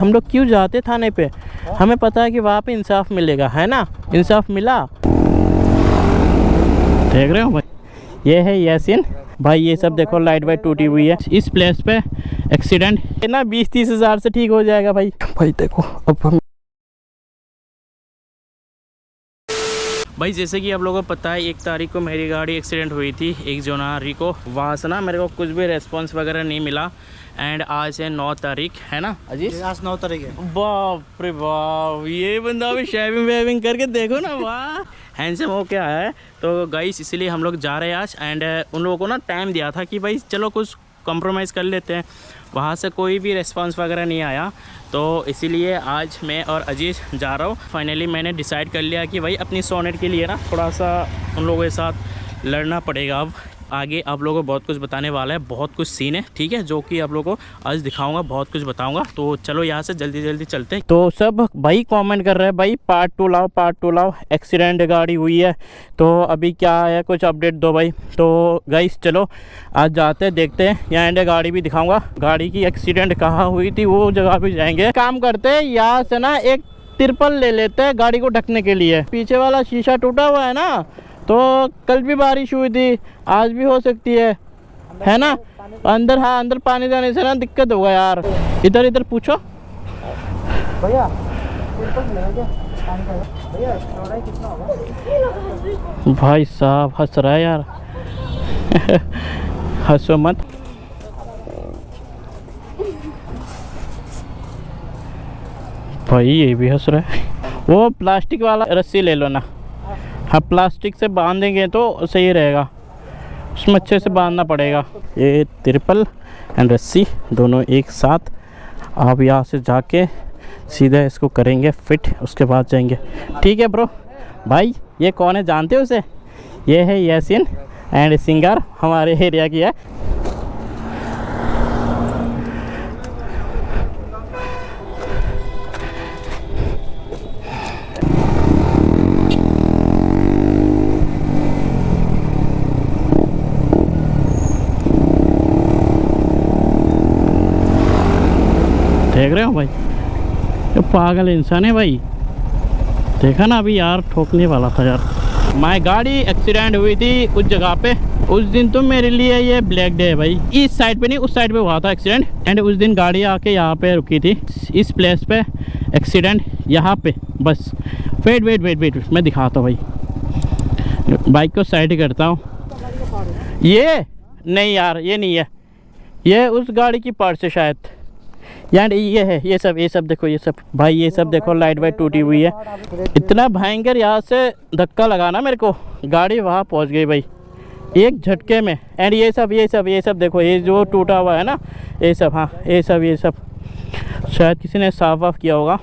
हम लोग क्यों जाते थाने पे? हमें पता है कि वहाँ पे इंसाफ मिलेगा, है ना? इंसाफ मिला। देख रहे हो भाई, ये है यासीन भाई। ये सब देखो, लाइट वाइट टूटी हुई है। इस प्लेस पे एक्सीडेंट है ना, 20-30 हज़ार से ठीक हो जाएगा भाई। भाई देखो अब हम भाई, जैसे कि आप लोगों को पता है 1 तारीख को मेरी गाड़ी एक्सीडेंट हुई थी 1 जनवरी को। वहाँ से ना मेरे को कुछ भी रेस्पॉन्स वगैरह नहीं मिला। एंड आज है 9 तारीख, है ना अजीज? आज 9 तारीख है। बाप रे बाप, ये बंदा भी शेविंग वेविंग करके देखो ना, वाह हैंडसम हो के आया है। तो गाइस इसलिए हम लोग जा रहे हैं आज। एंड उन लोगों को ना टाइम दिया था कि भाई चलो कुछ कॉम्प्रोमाइज़ कर लेते हैं। वहाँ से कोई भी रिस्पांस वगैरह नहीं आया, तो इसीलिए आज मैं और अजीज जा रहा हूँ। फाइनली मैंने डिसाइड कर लिया कि भाई अपनी सोनेट के लिए ना थोड़ा सा उन लोगों के साथ लड़ना पड़ेगा। अब आगे आप लोगों को बहुत कुछ बताने वाला है, बहुत कुछ सीन है, ठीक है, जो कि आप लोगों को आज दिखाऊंगा, बहुत कुछ बताऊंगा। तो चलो यहाँ से जल्दी जल्दी चलते हैं। तो सब भाई कमेंट कर रहे हैं भाई पार्ट 2 लाओ, पार्ट 2 लाओ। एक्सीडेंट गाड़ी हुई है तो अभी क्या है, कुछ अपडेट दो भाई। तो गाइस चलो आज जाते हैं, देखते हैं। यहाँ एंड गाड़ी भी दिखाऊंगा, गाड़ी की एक्सीडेंट कहाँ हुई थी वो जगह भी जाएंगे। काम करते हैं यहाँ से ना एक तिरपल ले लेते हैं गाड़ी को ढकने के लिए। पीछे वाला शीशा टूटा हुआ है ना, तो कल भी बारिश हुई थी, आज भी हो सकती है ना? अंदर, हाँ अंदर पानी जाने से ना दिक्कत होगा यार। इधर इधर पूछो भैया, भैया चौड़ाई कितना होगा? भाई साहब हंस रहा है यार। हंसो मत। भाई ये भी हंस रहा है। वो प्लास्टिक वाला रस्सी ले लो ना। हाँ प्लास्टिक से बांधेंगे तो सही रहेगा, उसमें अच्छे से बांधना पड़ेगा। ये तिरपल एंड रस्सी दोनों एक साथ। आप यहाँ से जाके सीधा इसको करेंगे फिट, उसके बाद जाएंगे। ठीक है ब्रो। भाई ये कौन है, जानते हो उसे? ये है यासीन एंड सिंगर, हमारे एरिया की है। देख रहे हो भाई, ये पागल इंसान है भाई। देखा ना अभी यार, ठोकने वाला था यार। माय गाड़ी एक्सीडेंट हुई थी उस जगह पे। उस दिन तो मेरे लिए ये ब्लैक डे है भाई। इस साइड पे नहीं, उस साइड पे हुआ था एक्सीडेंट। एंड उस दिन गाड़ी आके यहाँ पे रुकी थी, इस प्लेस पे एक्सीडेंट, यहाँ पे। बस वेट वेट वेट वेट, मैं दिखाता हूँ भाई। बाइक को साइड करता हूँ। ये नहीं यार, ये नहीं है, ये उस गाड़ी की पार्ट से शायद। यार ये है, ये सब देखो, ये सब भाई, ये सब देखो, लाइट वाइट टूटी हुई है। इतना भयंकर यहाँ से धक्का लगा ना मेरे को, गाड़ी वहाँ पहुँच गई भाई एक झटके में। एंड ये सब देखो, ये जो टूटा हुआ है ना, ये सब, हाँ ये सब शायद किसी ने साफ वाफ किया होगा।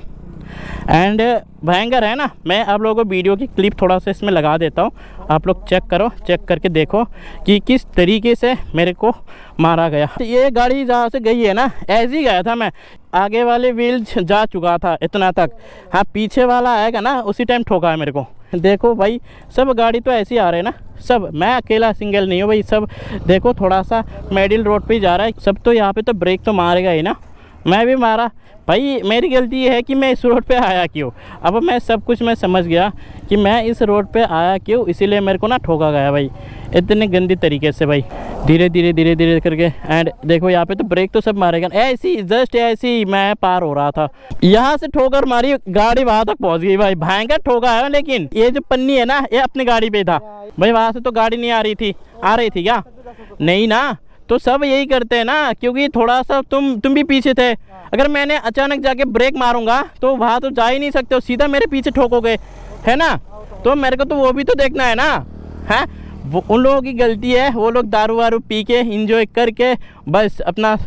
एंड भयंकर है ना। मैं आप लोगों को वीडियो की क्लिप थोड़ा सा इसमें लगा देता हूँ, आप लोग चेक करो, चेक करके देखो कि किस तरीके से मेरे को मारा गया। ये गाड़ी जहाँ से गई है ना, ऐसे ही गया था मैं। आगे वाले व्हील जा चुका था इतना तक, हाँ पीछे वाला आएगा ना उसी टाइम ठोका है मेरे को। देखो भाई, सब गाड़ी तो ऐसे ही आ रहे हैं ना, सब, मैं अकेला सिंगल नहीं हूँ भाई। सब देखो थोड़ा सा मिडिल रोड पे ही जा रहा है सब। तो यहाँ पे तो ब्रेक तो मारेगा ही ना, मैं भी मारा भाई। मेरी गलती ये है कि मैं इस रोड पे आया क्यों। अब मैं सब कुछ मैं समझ गया कि मैं इस रोड पे आया क्यों, इसीलिए मेरे को ना ठोका गया भाई इतने गंदी तरीके से भाई। धीरे धीरे करके। एंड देखो यहाँ पे तो ब्रेक तो सब मारेगा, ऐसी जस्ट ऐसी मैं पार हो रहा था, यहाँ से ठोकर मारी, गाड़ी वहाँ तक पहुँच गई भाई। भयंकर ठोका है, लेकिन ये जो पन्नी है ना, ये अपनी गाड़ी पे था भाई। वहाँ से तो गाड़ी नहीं आ रही थी, आ रही थी क्या? नहीं ना। तो सब यही करते हैं ना, क्योंकि थोड़ा सा तुम भी पीछे थे। अगर मैंने अचानक जाके ब्रेक मारूंगा तो वहाँ तो जा ही नहीं सकते हो, सीधा मेरे पीछे ठोकोगे, है ना? तो मेरे को तो वो भी तो देखना है ना, है? वो उन लोगों की गलती है, वो लोग दारू वारू पी के इंजॉय करके बस अपना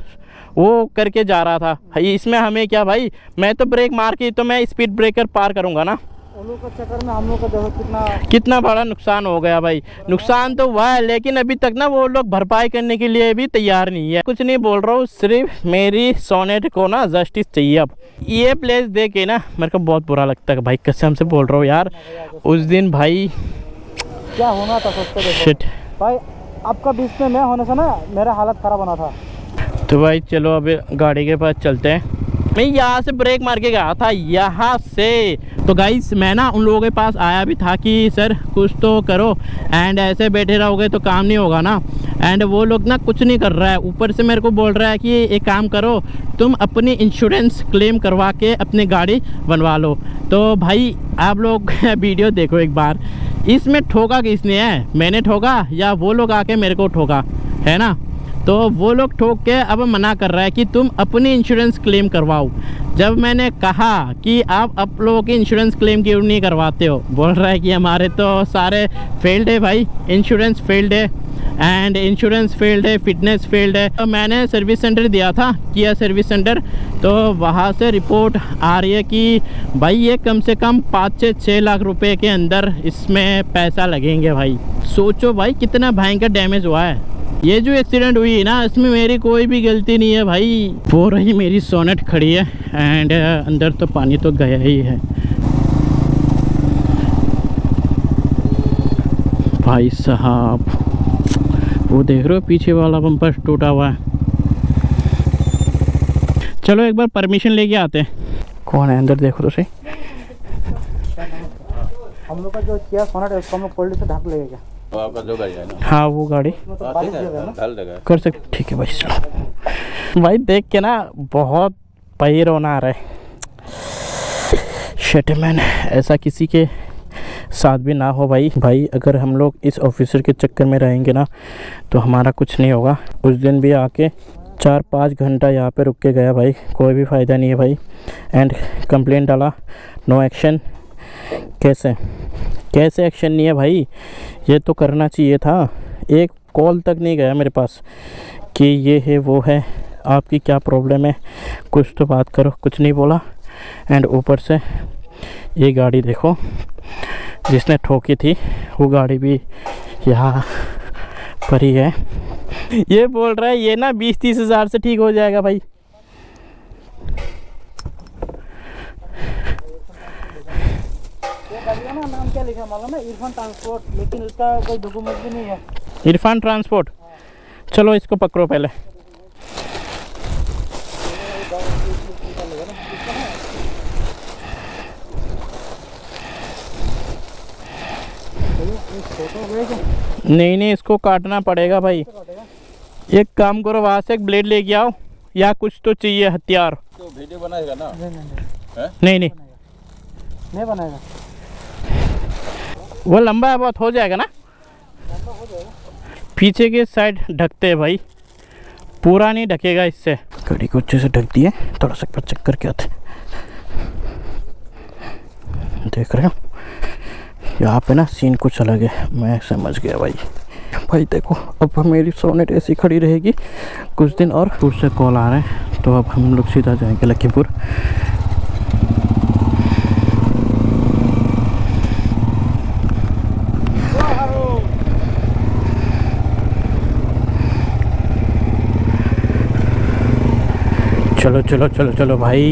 वो करके जा रहा था। इसमें हमें क्या भाई, मैं तो ब्रेक मार के तो मैं स्पीड ब्रेकर पार करूँगा ना। उन लोगों के चक्कर में हम लोग का देखो कितना बड़ा नुकसान हो गया भाई। नुकसान तो हुआ है, लेकिन अभी तक ना वो लोग भरपाई करने के लिए भी तैयार नहीं है। कुछ नहीं बोल रहा हूँ, सिर्फ मेरी सोनेट को ना जस्टिस चाहिए। अब ये प्लेस देख के ना मेरे को बहुत बुरा लगता है भाई, कसम से बोल रहा हूँ यार। उस दिन भाई क्या होना था सोचते देखो शिट भाई, आपका बीच में मैं होने से ना मेरा हालत ख़राब होना था। तो भाई चलो अब गाड़ी के पास चलते हैं। मैं यहाँ से ब्रेक मार के गया था, यहाँ से। तो गाइस मैं ना उन लोगों के पास आया भी था कि सर कुछ तो करो, एंड ऐसे बैठे रहोगे तो काम नहीं होगा ना। एंड वो लोग ना कुछ नहीं कर रहा है, ऊपर से मेरे को बोल रहा है कि एक काम करो, तुम अपनी इंश्योरेंस क्लेम करवा के अपनी गाड़ी बनवा लो। तो भाई आप लोग वीडियो देखो एक बार, इसमें ठोका किसने है, मैंने ठोका या वो लोग आके मेरे को ठोका, है ना। तो वो लोग ठोक के अब मना कर रहा है कि तुम अपनी इंश्योरेंस क्लेम करवाओ। जब मैंने कहा कि आप लोगों की इंश्योरेंस क्लेम क्यों नहीं करवाते हो, बोल रहा है कि हमारे तो सारे फेल्ड है भाई, इंश्योरेंस फेल्ड है, एंड इंश्योरेंस फेल्ड है, फिटनेस फेल्ड है। तो मैंने सर्विस सेंटर दिया था, किया सर्विस सेंटर, तो वहाँ से रिपोर्ट आ रही है कि भाई ये कम से कम 5 से 6 लाख रुपए के अंदर इसमें पैसा लगेंगे। भाई सोचो भाई कितना भयंकर डैमेज हुआ है। ये जो एक्सीडेंट हुई है ना, इसमें मेरी कोई भी गलती नहीं है भाई। वो रही मेरी सोनेट खड़ी है, एंड अंदर तो पानी तो गया ही है भाई साहब। वो देख रहे हो पीछे वाला बम्पर टूटा हुआ है। चलो एक बार परमिशन लेके आते हैं। कौन है अंदर, देखो तो सही। हम लोग का जो किया सोनाट है उसको हम लोग कोल्ड से ढक लेगा क्या? आपका जो गाड़ी है ना, हाँ वो गाड़ी उसमें तो बारिश जगह है ना। ढल देगा। कर सकते, ठीक है भाई। चलो भाई देख के ना बहुत पैर रोना आ रहा है। शिट मैन, ऐसा किसी के साथ भी ना हो भाई। भाई अगर हम लोग इस ऑफिसर के चक्कर में रहेंगे ना तो हमारा कुछ नहीं होगा। उस दिन भी आके 4-5 घंटा यहाँ पे रुक के गया भाई, कोई भी फ़ायदा नहीं है भाई। एंड कंप्लेंट डाला, नो एक्शन। कैसे एक्शन नहीं है भाई, ये तो करना चाहिए था। एक कॉल तक नहीं गया मेरे पास कि ये है वो है, आपकी क्या प्रॉब्लम है, कुछ तो बात करो, कुछ नहीं बोला। एंड ऊपर से ये गाड़ी देखो, जिसने ठोकी थी वो गाड़ी भी यहाँ पर ही है। ये बोल रहा है ये ना 20-30 हज़ार से ठीक हो जाएगा भाई। ये गाड़ी का ना नाम क्या लिखा है मालूम है? इरफान ट्रांसपोर्ट, लेकिन इसका कोई डॉक्यूमेंट भी नहीं है। इरफान ट्रांसपोर्ट। चलो इसको पकड़ो पहले। नहीं इसको काटना पड़ेगा भाई। एक काम करो, वहाँ से एक ब्लेड लेके आओ या कुछ तो चाहिए हथियार। तो वीडियो बनाएगा ना? नहीं नहीं बनाएगा, वो लंबा है बहुत, हो जाएगा ना। पीछे के साइड ढकते हैं भाई, पूरा नहीं ढकेगा इससे। गाड़ी को अच्छे से ढक दिए, थोड़ा सा पर चक्कर क्या थे देख रहे हो। यहाँ पे ना सीन कुछ अलग है, मैं समझ गया भाई। भाई देखो अब मेरी सोनेट ऐसी खड़ी रहेगी कुछ दिन और। दूर से कॉल आ रहा है, तो अब हम लोग सीधा जाएंगे लखीमपुर। चलो चलो चलो चलो भाई,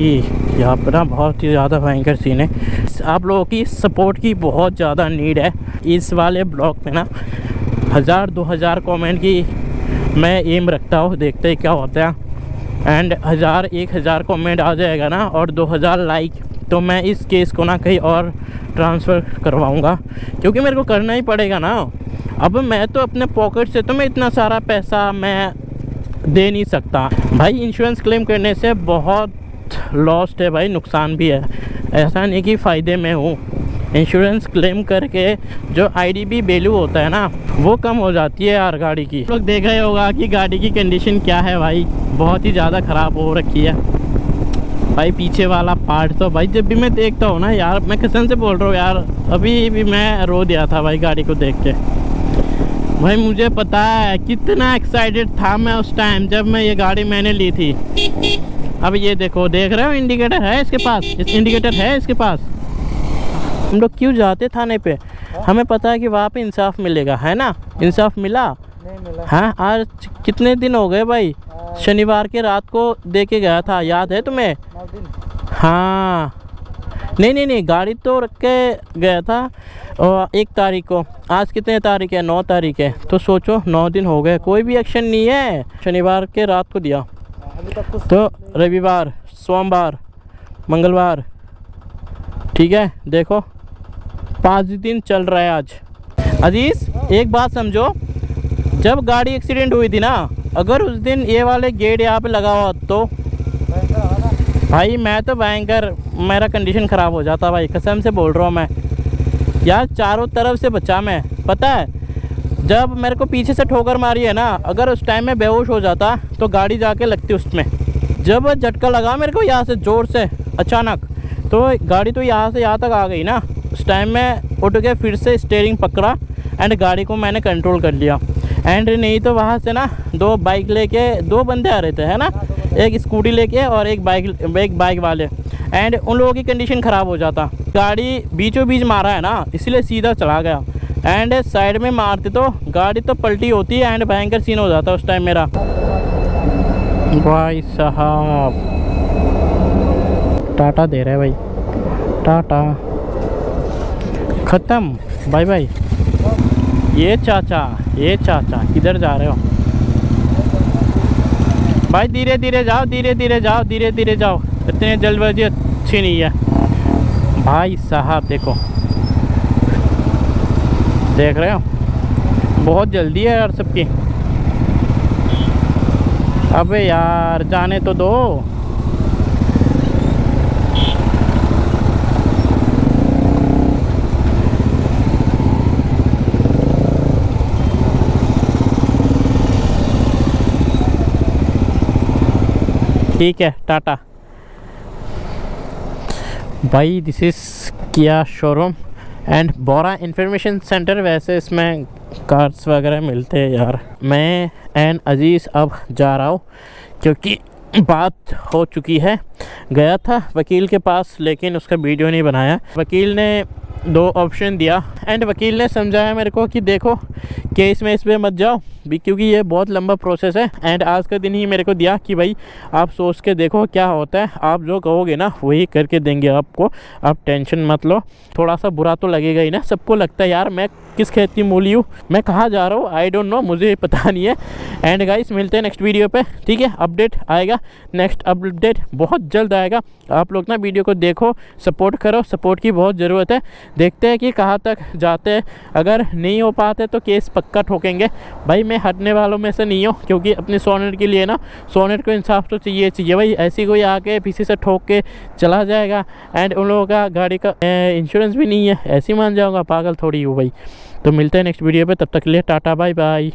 यहाँ पर ना बहुत ही ज़्यादा भयंकर सीन है। आप लोगों की सपोर्ट की बहुत ज़्यादा नीड है। इस वाले ब्लॉग में ना 1000-2000 कमेंट की मैं एम रखता हूँ, देखते हैं क्या होता है। एंड 1000-1000 कमेंट आ जाएगा ना और 2000 लाइक, तो मैं इस केस को ना कहीं और ट्रांसफ़र करवाऊँगा, क्योंकि मेरे को करना ही पड़ेगा ना। अब मैं तो अपने पॉकेट से तो मैं इतना सारा पैसा मैं दे नहीं सकता भाई। इंश्योरेंस क्लेम करने से बहुत लॉस्ट है भाई, नुकसान भी है। ऐसा नहीं कि फ़ायदे में हूँ। इंश्योरेंस क्लेम करके जो आईडीबी वैल्यू होता है ना, वो कम हो जाती है यार गाड़ी की। लोग देख रहे होगा कि गाड़ी की कंडीशन क्या है भाई, बहुत ही ज़्यादा ख़राब हो रखी है भाई। पीछे वाला पार्ट तो भाई जब भी मैं देखता हूँ ना यार, मैं कसम से बोल रहा हूँ यार, अभी भी मैं रो दिया था भाई गाड़ी को देख के। भाई मुझे पता है कितना एक्साइटेड था मैं उस टाइम जब मैं ये गाड़ी मैंने ली थी। अब ये देखो, देख रहे हो इंडिकेटर है इसके पास, इंडिकेटर है इसके पास। हम लोग क्यों जाते थाने पे, हमें पता है कि वहाँ पे इंसाफ मिलेगा, है ना। इंसाफ मिला? नहीं मिला। हाँ, आज कितने दिन हो गए भाई, शनिवार के रात को दे के गया था, याद है तुम्हें? 9 दिन। हाँ नहीं गाड़ी तो रख के गया था 1 तारीख को। आज कितने तारीख है? 9 तारीख है। तो सोचो 9 दिन हो गए, कोई भी एक्शन नहीं है। शनिवार के रात को दिया, अभी तक कुछ तो रविवार, सोमवार, मंगलवार, ठीक है। देखो 5 दिन चल रहा है आज। अजीज़ एक बात समझो, जब गाड़ी एक्सीडेंट हुई थी ना, अगर उस दिन ये वाले गेट यहाँ पे लगा हुआ तो भाई मैं तो भयंकर, मेरा कंडीशन ख़राब हो जाता भाई, कसम से बोल रहा हूँ मैं यार। चारों तरफ से बचा मैं, पता है जब मेरे को पीछे से ठोकर मारी है ना, अगर उस टाइम में बेहोश हो जाता तो गाड़ी जाके लगती उसमें। जब झटका लगा मेरे को यहाँ से ज़ोर से अचानक, तो गाड़ी तो यहाँ से यहाँ तक आ गई ना। उस टाइम में उठ के फिर से स्टीयरिंग पकड़ा एंड गाड़ी को मैंने कंट्रोल कर लिया। एंड नहीं तो वहाँ से ना 2 बाइक लेके 2 बंदे आ रहे थे, है ना, एक स्कूटी लेके और एक बाइक वाले, एंड उन लोगों की कंडीशन ख़राब हो जाता। गाड़ी बीचों बीच मारा है ना, इसलिए सीधा चला गया। एंड साइड में मारते तो गाड़ी तो पलटी होती है एंड भयंकर सीन हो जाता उस टाइम मेरा। भाई साहब टाटा दे रहे भाई, टाटा ख़त्म, बाय बाय। ये चाचा किधर जा रहे हो भाई? धीरे धीरे जाओ, धीरे धीरे जाओ, धीरे धीरे जाओ, इतने जल्दबाजी अच्छी नहीं है भाई साहब। देखो देख रहे हो, बहुत जल्दी है यार सबकी। अबे यार जाने तो दो। ठीक है, टाटा भाई। दिस इज़ किया showroom and Bora information centre. वैसे इसमें कार्स वगैरह मिलते हैं यार। मैं एंड अजीज़ अब जा रहा हूँ क्योंकि बात हो चुकी है। गया था वकील के पास लेकिन उसका वीडियो नहीं बनाया। वकील ने 2 ऑप्शन दिया एंड वकील ने समझाया मेरे को कि देखो केस में इस पर मत जाओ भी, क्योंकि ये बहुत लंबा प्रोसेस है। एंड आज का दिन ही मेरे को दिया कि भाई आप सोच के देखो क्या होता है, आप जो कहोगे ना वही करके देंगे आपको, आप टेंशन मत लो। थोड़ा सा बुरा तो लगेगा ही ना, सबको लगता है यार मैं किस खेत की मूली हूँ, मैं कहाँ जा रहा हूँ, आई डोंट नो, मुझे पता नहीं है। एंड गाइस मिलते हैं नेक्स्ट वीडियो पे, ठीक है। अपडेट आएगा, नेक्स्ट अपडेट बहुत जल्द आएगा। आप लोग ना वीडियो को देखो, सपोर्ट करो, सपोर्ट की बहुत ज़रूरत है। देखते हैं कि कहाँ तक जाते हैं। अगर नहीं हो पाते तो केस पक्का ठोकेंगे भाई। मैं हटने वालों में से नहीं हूँ, क्योंकि अपनी सोनेट के लिए ना, सोनेट को इंसाफ तो चाहिए भाई। ऐसी कोई आके पीछे से ठोक के चला जाएगा एंड उन लोगों का गाड़ी का इंश्योरेंस भी नहीं है, ऐसे ही मान जाऊँगा, पागल थोड़ी हूँ भाई। तो मिलते हैं नेक्स्ट वीडियो पे, तब तक के लिए टाटा बाय बाय।